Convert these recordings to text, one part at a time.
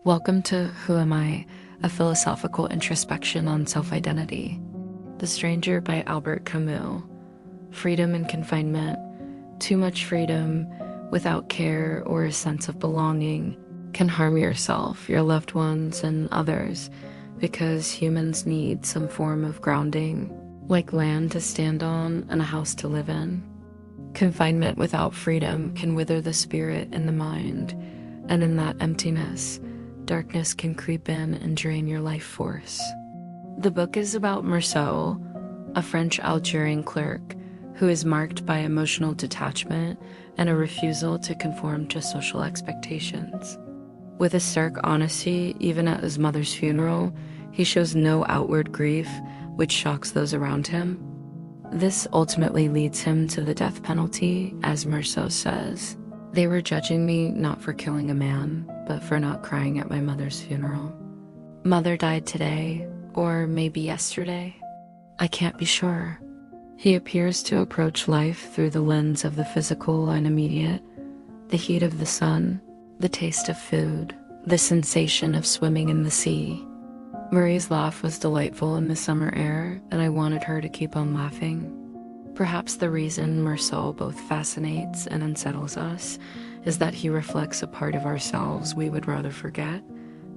Welcome to Who Am I? A philosophical introspection on self-identity. The Stranger by Albert Camus. Freedom and confinement. Too much freedom without care or a sense of belonging can harm yourself, your loved ones, and others because humans need some form of grounding, like land to stand on and a house to live in. Confinement without freedom can wither the spirit and the mind, and in that emptiness, darkness can creep in and drain your life force. The book is about Meursault, a French Algerian clerk who is marked by emotional detachment and a refusal to conform to social expectations. With a stark honesty, even at his mother's funeral, he shows no outward grief, which shocks those around him. This ultimately leads him to the death penalty, as Meursault says. They were judging me not for killing a man, but for not crying at my mother's funeral. Mother died today, or maybe yesterday. I can't be sure. He appears to approach life through the lens of the physical and immediate, the heat of the sun, the taste of food, the sensation of swimming in the sea. Marie's laugh was delightful in the summer air, and I wanted her to keep on laughing. Perhaps the reason Meursault both fascinates and unsettles us is that he reflects a part of ourselves we would rather forget,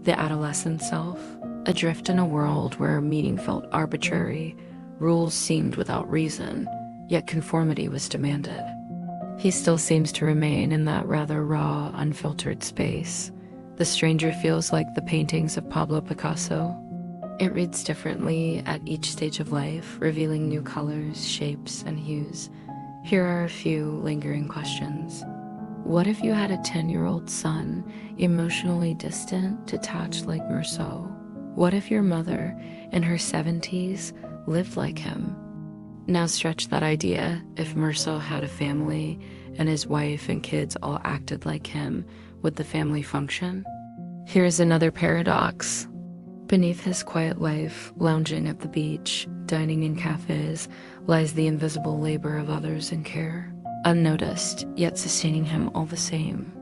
the adolescent self, adrift in a world where meaning felt arbitrary, rules seemed without reason, yet conformity was demanded. He still seems to remain in that rather raw, unfiltered space. The Stranger feels like the paintings of Pablo Picasso. It reads differently at each stage of life, revealing new colors, shapes, and hues. Here are a few lingering questions. What if you had a 10-year-old son, emotionally distant, detached like Meursault? What if your mother, in her 70s, lived like him? Now stretch that idea. If Meursault had a family, and his wife and kids all acted like him, would the family function? Here's another paradox. Beneath his quiet life, lounging at the beach, dining in cafes, lies the invisible labor of others in care, unnoticed, yet sustaining him all the same.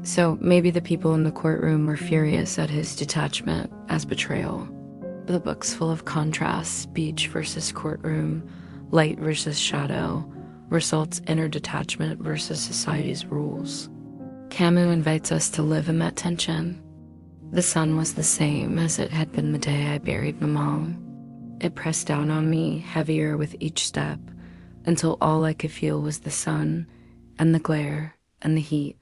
So maybe the people in the courtroom were furious at his detachment as betrayal. The book's full of contrasts, beach versus courtroom, light versus shadow, Meursault's inner detachment versus society's rules. Camus invites us to live in that tension. The sun was the same as it had been the day I buried Maman. It pressed down on me, heavier with each step, until all I could feel was the sun, and the glare, and the heat.